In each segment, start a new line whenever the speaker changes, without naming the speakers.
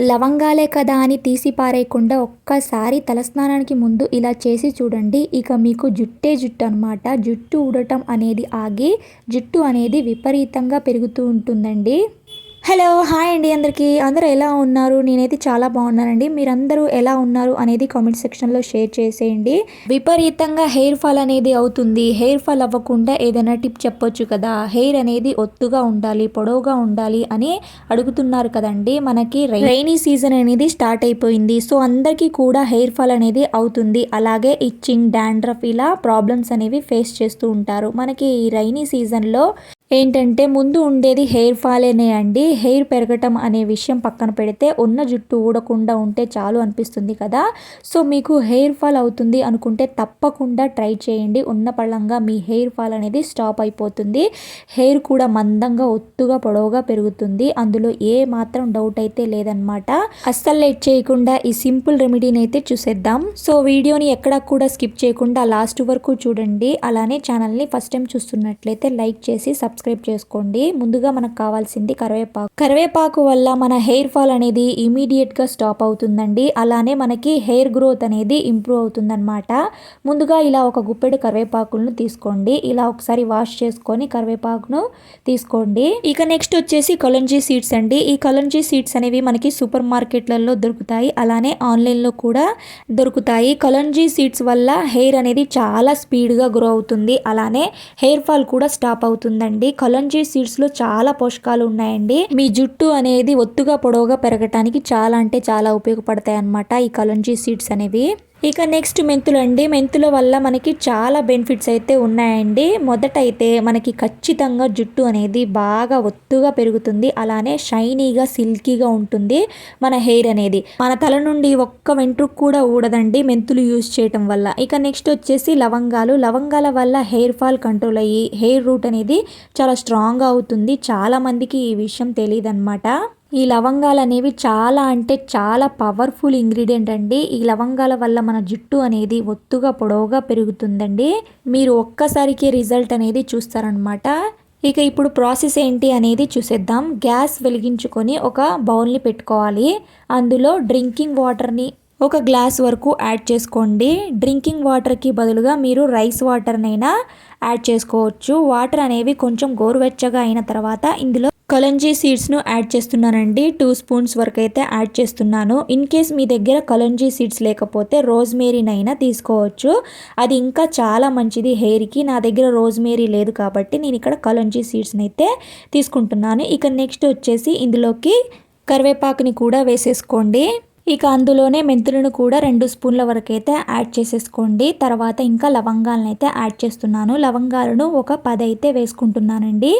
లవంగాలే కదా అని తీసి పారేయకుండా ఒక్కసారి తలస్నానానికి ముందు ఇలా చేసి చూడండి. ఇక మీకు జుట్టే జుట్టు అనమాట. జుట్టు ఊడటం అనేది ఆగి జుట్టు అనేది విపరీతంగా పెరుగుతూ ఉంటుందండి. హలో, హాయ్ అండి అందరికీ. అందరూ ఎలా ఉన్నారు? నేనైతే చాలా బాగున్నానండి. మీరందరూ ఎలా ఉన్నారు అనేది కామెంట్ సెక్షన్లో షేర్ చేసేయండి. విపరీతంగా హెయిర్ ఫాల్ అనేది అవుతుంది. హెయిర్ ఫాల్ అవ్వకుండా ఏదైనా టిప్ చెప్పొచ్చు కదా. హెయిర్ అనేది ఒత్తుగా ఉండాలి, పొడవుగా ఉండాలి అని అడుగుతున్నారు కదండి. మనకి రైనీ సీజన్ అనేది స్టార్ట్ అయిపోయింది. సో అందరికీ కూడా హెయిర్ ఫాల్ అనేది అవుతుంది. అలాగే ఇచ్చింగ్, డాండ్రఫ్ ఇలా ప్రాబ్లమ్స్ అనేవి ఫేస్ చేస్తూ ఉంటారు. మనకి ఈ రైనీ సీజన్లో ఏంటంటే ముందు ఉండేది హెయిర్ ఫాలేనే అండి. హెయిర్ పెరగటం అనే విషయం పక్కన పెడితే ఉన్న జుట్టు ఊడకుండా ఉంటే చాలు అనిపిస్తుంది కదా. సో మీకు హెయిర్ ఫాల్ అవుతుంది అనుకుంటే తప్పకుండా ట్రై చేయండి. ఉన్న పళ్ళంగా మీ హెయిర్ ఫాల్ అనేది స్టాప్ అయిపోతుంది. హెయిర్ కూడా మందంగా, ఒత్తుగా, పొడవుగా పెరుగుతుంది. అందులో ఏ మాత్రం డౌట్ అయితే లేదనమాట. అస్సలు లేట్ చేయకుండా ఈ సింపుల్ రెమెడీని అయితే చూసేద్దాం. సో వీడియోని ఎక్కడా కూడా స్కిప్ చేయకుండా లాస్ట్ వరకు చూడండి. అలానే ఛానల్ని ఫస్ట్ టైం చూస్తున్నట్లయితే లైక్ చేసి సబ్స్క్రైబ్ చేసుకోండి. ముందుగా మనకు కావాల్సింది కరివేపాకు. కరివేపాకు వల్ల మన హెయిర్ ఫాల్ అనేది ఇమీడియట్గా స్టాప్ అవుతుందండి. అలానే మనకి హెయిర్ గ్రోత్ అనేది ఇంప్రూవ్ అవుతుందన్నమాట. ముందుగా ఇలా ఒక గుప్పెడు కరివేపాకులను తీసుకోండి. ఇలా ఒకసారి వాష్ చేసుకొని కరివేపాకును తీసుకోండి. ఇక నెక్స్ట్ వచ్చేసి కలంజీ సీడ్స్ అండి. ఈ కలంజీ సీడ్స్ అనేవి మనకి సూపర్ మార్కెట్లలో దొరుకుతాయి. అలానే ఆన్లైన్లో కూడా దొరుకుతాయి. కలంజీ సీడ్స్ వల్ల హెయిర్ అనేది చాలా స్పీడ్గా గ్రో అవుతుంది. అలానే హెయిర్ ఫాల్ కూడా స్టాప్ అవుతుందండి. కలంజీ సీడ్స్ లో చాలా పోషకాలు ఉన్నాయండి. మీ జుట్టు అనేది ఒత్తుగా, పొడవుగా పెరగటానికి చాలా అంటే చాలా ఉపయోగపడతాయి అన్నమాట ఈ కలంజీ సీడ్స్ అనేవి. ఇక నెక్స్ట్ మెంతులు అండి. మెంతుల వల్ల మనకి చాలా బెనిఫిట్స్ అయితే ఉన్నాయండి. మొదట అయితే మనకి ఖచ్చితంగా జుట్టు అనేది బాగా ఒత్తుగా పెరుగుతుంది. అలానే షైనీగా, సిల్కీగా ఉంటుంది మన హెయిర్ అనేది. మన తల నుండి ఒక్క వెంట్రుకు కూడా ఊడదండి మెంతులు యూజ్ చేయటం వల్ల. ఇక నెక్స్ట్ వచ్చేసి లవంగాలు. లవంగాల వల్ల హెయిర్ ఫాల్ కంట్రోల్ అయ్యి హెయిర్ రూట్ అనేది చాలా స్ట్రాంగ్గా అవుతుంది. చాలా మందికి ఈ విషయం తెలియదు అనమాట. ఈ లవంగాలు అనేవి చాలా అంటే చాలా పవర్ఫుల్ ఇంగ్రీడియంట్ అండి. ఈ లవంగాల వల్ల మన జుట్టు అనేది ఒత్తుగా, పొడవుగా పెరుగుతుందండి. మీరు ఒక్కసారికి రిజల్ట్ అనేది చూస్తారనమాట. ఇక ఇప్పుడు ప్రాసెస్ ఏంటి అనేది చూసేద్దాం. గ్యాస్ వెలిగించుకొని ఒక బౌల్ని పెట్టుకోవాలి. అందులో డ్రింకింగ్ వాటర్ని ఒక గ్లాస్ వరకు యాడ్ చేసుకోండి. డ్రింకింగ్ వాటర్కి బదులుగా మీరు రైస్ వాటర్నైనా యాడ్ చేసుకోవచ్చు. వాటర్ అనేవి కొంచెం గోరువెచ్చగా అయిన తర్వాత ఇందులో కలంజీ సీడ్స్ను యాడ్ చేస్తున్నానండి. 2 స్పూన్స్ వరకు అయితే యాడ్ చేస్తున్నాను. ఇన్ కేస్ మీ దగ్గర కలంజీ సీడ్స్ లేకపోతే రోజ్మేరీనైనా తీసుకోవచ్చు. అది ఇంకా చాలా మంచిది హెయిర్కి. నా దగ్గర రోజ్మేరీ లేదు కాబట్టి నేను ఇక్కడ కలంజీ సీడ్స్ని అయితే తీసుకుంటున్నాను. ఇక నెక్స్ట్ వచ్చేసి ఇందులోకి కరివేపాకుని కూడా వేసేసుకోండి. ఇక అందులోనే మెంతులను కూడా 2 స్పూన్ల వరకు అయితే యాడ్ చేసేసుకోండి. తర్వాత ఇంకా లవంగాలను అయితే యాడ్ చేస్తున్నాను. లవంగాలను ఒక 10 అయితే వేసుకుంటున్నానండి.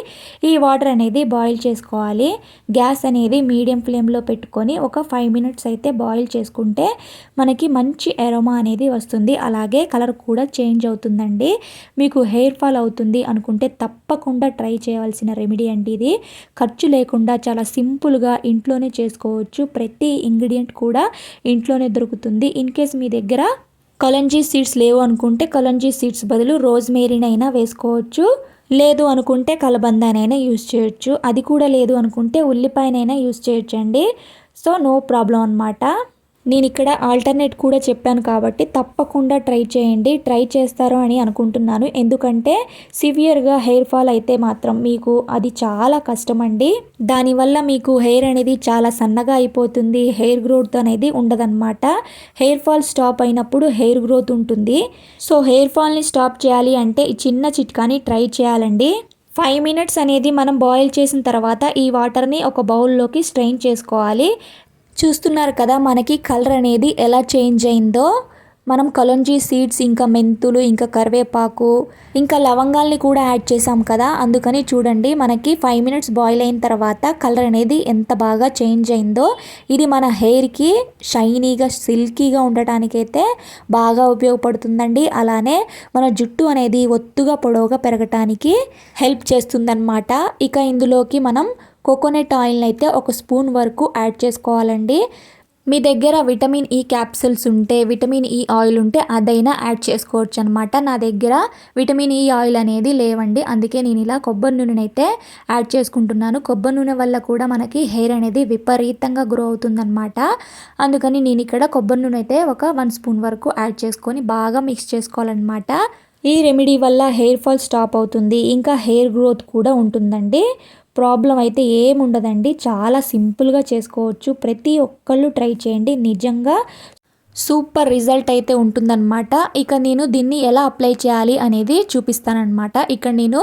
ఈ వాటర్ అనేది బాయిల్ చేసుకోవాలి. గ్యాస్ అనేది మీడియం ఫ్లేమ్లో పెట్టుకొని ఒక 5 మినిట్స్ అయితే బాయిల్ చేసుకుంటే మనకి మంచి ఎరోమా అనేది వస్తుంది. అలాగే కలర్ కూడా చేంజ్ అవుతుందండి. మీకు హెయిర్ ఫాల్ అవుతుంది అనుకుంటే తప్పకుండా ట్రై చేయవలసిన రెమెడీ అండి ఇది. ఖర్చు లేకుండా చాలా సింపుల్గా ఇంట్లోనే చేసుకోవచ్చు. ప్రతి ఇంగ్రీడియంట్ కూడా ఇంట్లోనే దొరుకుతుంది. ఇన్ కేస్ మీ దగ్గర కలంజీ సీడ్స్ లేవు అనుకుంటే కలంజీ సీడ్స్ బదులు రోజ్మేరీనైనా వేసుకోవచ్చు. లేదు అనుకుంటే కలబందానైనా యూజ్ చేయొచ్చు. అది కూడా లేదు అనుకుంటే ఉల్లిపాయనైనా యూజ్ చేయొచ్చండి. సో నో ప్రాబ్లం అనమాట. నేను ఇక్కడ ఆల్టర్నేట్ కూడా చెప్పాను కాబట్టి తప్పకుండా ట్రై చేయండి. ట్రై చేస్తారు అని అనుకుంటున్నాను. ఎందుకంటే సివియర్గా హెయిర్ ఫాల్ అయితే మాత్రం మీకు అది చాలా కష్టం అండి. దానివల్ల మీకు హెయిర్ అనేది చాలా సన్నగా అయిపోతుంది. హెయిర్ గ్రోత్ అనేది ఉండదన్నమాట. హెయిర్ ఫాల్ స్టాప్ అయినప్పుడు హెయిర్ గ్రోత్ ఉంటుంది. సో హెయిర్ ఫాల్ని స్టాప్ చేయాలి అంటే ఈ చిన్న చిట్కాని ట్రై చేయాలండి. 5 మినిట్స్ అనేది మనం బాయిల్ చేసిన తర్వాత ఈ వాటర్ని ఒక బౌల్లోకి స్ట్రెయిన్ చేసుకోవాలి. చూస్తున్నారు కదా మనకి కలర్ అనేది ఎలా చేంజ్ అయిందో. మనం కలంజీ సీడ్స్, ఇంకా మెంతులు, ఇంకా కరివేపాకు, ఇంకా లవంగాల్ని కూడా యాడ్ చేసాం కదా. అందుకని చూడండి మనకి 5 మినిట్స్ బాయిల్ అయిన తర్వాత కలర్ అనేది ఎంత బాగా చేంజ్ అయిందో. ఇది మన హెయిర్కి షైనీగా, సిల్కీగా ఉండటానికైతే బాగా ఉపయోగపడుతుందండి. అలానే మన జుట్టు అనేది ఒత్తుగా, పొడవుగా పెరగటానికి హెల్ప్ చేస్తుందన్నమాట. ఇక ఇందులోకి మనం కోకోనట్ ఆయిల్ని అయితే 1 స్పూన్ వరకు యాడ్ చేసుకోవాలండి. మీ దగ్గర విటమిన్ ఈ క్యాప్సూల్స్ ఉంటే, విటమిన్ ఈ ఆయిల్ ఉంటే అదైనా యాడ్ చేసుకోవచ్చు అనమాట. నా దగ్గర విటమిన్ ఈ ఆయిల్ అనేది లేవండి, అందుకే నేను ఇలా కొబ్బరి నూనెనైతే యాడ్ చేసుకుంటున్నాను. కొబ్బరి నూనె వల్ల కూడా మనకి హెయిర్ అనేది విపరీతంగా గ్రో అవుతుందన్నమాట. అందుకని నేను ఇక్కడ కొబ్బరి నూనె అయితే ఒక 1 స్పూన్ వరకు యాడ్ చేసుకొని బాగా మిక్స్ చేసుకోవాలన్నమాట. ఈ రెమెడీ వల్ల హెయిర్ ఫాల్ స్టాప్ అవుతుంది, ఇంకా హెయిర్ గ్రోత్ కూడా ఉంటుందండి. ప్రాబ్లం అయితే ఏముండదండి, చాలా సింపుల్గా చేసుకోవచ్చు. ప్రతి ఒక్కళ్ళు ట్రై చేయండి, నిజంగా సూపర్ రిజల్ట్ అయితే ఉంటుందన్నమాట. ఇక నేను దీన్ని ఎలా అప్లై చేయాలి అనేది చూపిస్తానన్నమాట. ఇక్కడ నేను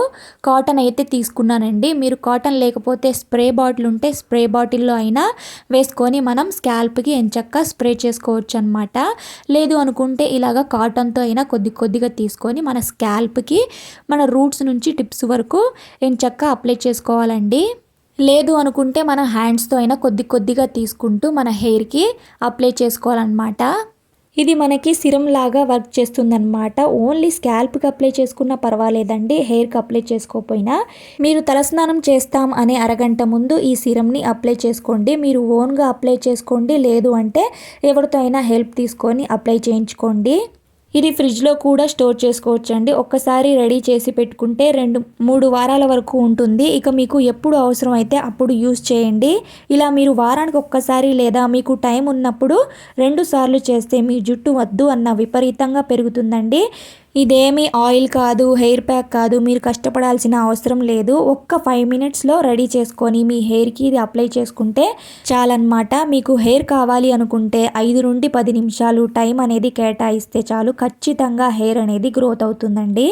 కాటన్ అయితే తీసుకున్నానండి. మీరు కాటన్ లేకపోతే స్ప్రే బాటిల్ ఉంటే స్ప్రే బాటిల్లో అయినా వేసుకొని మనం స్కాల్ప్కి ఎంచక్కా స్ప్రే చేసుకోవచ్చు అనమాట. లేదు అనుకుంటే ఇలాగ కాటన్తో అయినా కొద్దిగా తీసుకొని మన స్కాల్ప్కి మన రూట్స్ నుంచి టిప్స్ వరకు ఎంచక్కా అప్లై చేసుకోవాలండి. లేదు అనుకుంటే మన హ్యాండ్స్తో అయినా కొద్దిగా తీసుకుంటూ మన హెయిర్కి అప్లై చేసుకోవాలన్నమాట. ఇది మనకి సిరం లాగా వర్క్ చేస్తుందన్నమాట. ఓన్లీ స్కాల్ప్కి అప్లై చేసుకున్నా పర్వాలేదండి, హెయిర్కి అప్లై చేసుకోకపోయినా. మీరు తలస్నానం చేస్తాం అనే అరగంట ముందు ఈ సిరంని అప్లై చేసుకోండి. మీరు ఓన్గా అప్లై చేసుకోండి, లేదు అంటే ఎవరితో అయినా హెల్ప్ తీసుకొని అప్లై చేయించుకోండి. ఇది ఫ్రిడ్జ్లో కూడా స్టోర్ చేసుకోవచ్చండి. ఒక్కసారి రెడీ చేసి పెట్టుకుంటే 2-3 వారాల వరకు ఉంటుంది. ఇక మీకు ఎప్పుడు అవసరం అయితే అప్పుడు యూస్ చేయండి. ఇలా మీరు వారానికి ఒక్కసారి లేదా మీకు టైం ఉన్నప్పుడు 2 సార్లు చేస్తే మీ జుట్టు వద్దు అన్న విపరీతంగా పెరుగుతుందండి. ఇదేమీ ఆయిల్ కాదు, హెయిర్ ప్యాక్ కాదు, మీరు కష్టపడాల్సిన అవసరం లేదు. ఒక్క 5 మినిట్స్లో రెడీ చేసుకొని మీ హెయిర్కి ఇది అప్లై చేసుకుంటే చాలన్నమాట. మీకు హెయిర్ కావాలి అనుకుంటే 5 నుండి 10 నిమిషాలు టైం అనేది కేటాయిస్తే చాలు, ఖచ్చితంగా హెయిర్ అనేది గ్రోత్ అవుతుందండి.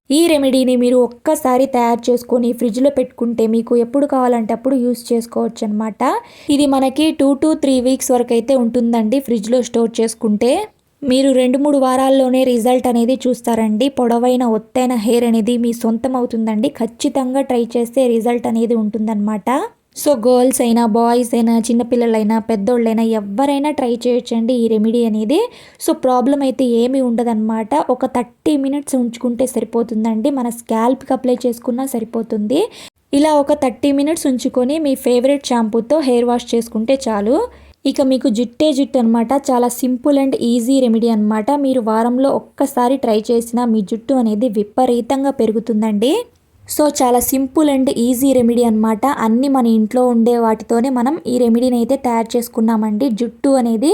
ఈ రెమెడీని మీరు ఒక్కసారి తయారు చేసుకొని ఫ్రిడ్జ్లో పెట్టుకుంటే మీకు ఎప్పుడు కావాలంటే అప్పుడు యూస్ చేసుకోవచ్చు అనమాట. ఇది మనకి 2 to 3 వీక్స్ వరకు అయితే ఉంటుందండి ఫ్రిడ్జ్లో స్టోర్ చేసుకుంటే. మీరు 2-3 వారాల్లోనే రిజల్ట్ అనేది చూస్తారండి. పొడవైన ఒత్తైన హెయిర్ అనేది మీ సొంతం అవుతుందండి. ఖచ్చితంగా ట్రై చేస్తే రిజల్ట్ అనేది ఉంటుందన్నమాట. సో గర్ల్స్ అయినా, బాయ్స్ అయినా, చిన్నపిల్లలైనా, పెద్దోళ్ళైనా ఎవరైనా ట్రై చేయొచ్చండి ఈ రెమెడీ అనేది. సో ప్రాబ్లం అయితే ఏమీ ఉండదన్నమాట. ఒక 30 మినిట్స్ ఉంచుకుంటే సరిపోతుందండి. మన స్కాల్ప్కి అప్లై చేసుకున్నా సరిపోతుంది. ఇలా ఒక 30 మినిట్స్ ఉంచుకొని మీ ఫేవరెట్ షాంపూతో హెయిర్ వాష్ చేసుకుంటే చాలు. ఇక మీకు జుట్టే జుట్టు అనమాట. చాలా సింపుల్ అండ్ ఈజీ రెమెడీ అనమాట. మీరు వారంలో ఒక్కసారి ట్రై చేసినా మీ జుట్టు అనేది విపరీతంగా పెరుగుతుందండి. సో చాలా సింపుల్ అండ్ ఈజీ రెమెడీ అనమాట. అన్నీ మన ఇంట్లో ఉండే వాటితోనే మనం ఈ రెమెడీని అయితే తయారు చేసుకున్నామండి. జుట్టు అనేది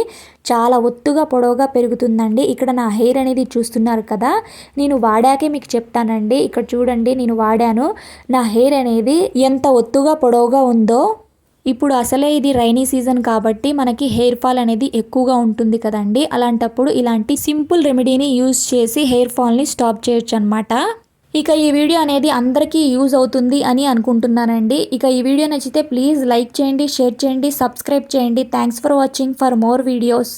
చాలా ఒత్తుగా పొడవుగా పెరుగుతుందండి. ఇక్కడ నా హెయిర్ అనేది చూస్తున్నారు కదా, నేను వాడాకే మీకు చెప్తానండి. ఇక్కడ చూడండి, నేను వాడాను, నా హెయిర్ అనేది ఎంత ఒత్తుగా పొడవుగా ఉందో. ఇప్పుడు అసలే ఇది రైనీ సీజన్ కాబట్టి మనకి హెయిర్ ఫాల్ అనేది ఎక్కువగా ఉంటుంది కదండి. అలాంటప్పుడు ఇలాంటి సింపుల్ రెమెడీని యూజ్ చేసి హెయిర్ ఫాల్ని స్టాప్ చేయొచ్చు అనమాట. ఇక ఈ వీడియో అనేది అందరికీ యూజ్ అవుతుంది అని అనుకుంటున్నానండి. ఇక ఈ వీడియో నచ్చితే ప్లీజ్ లైక్ చేయండి, షేర్ చేయండి, సబ్స్క్రైబ్ చేయండి. Thanks for watching. For more videos.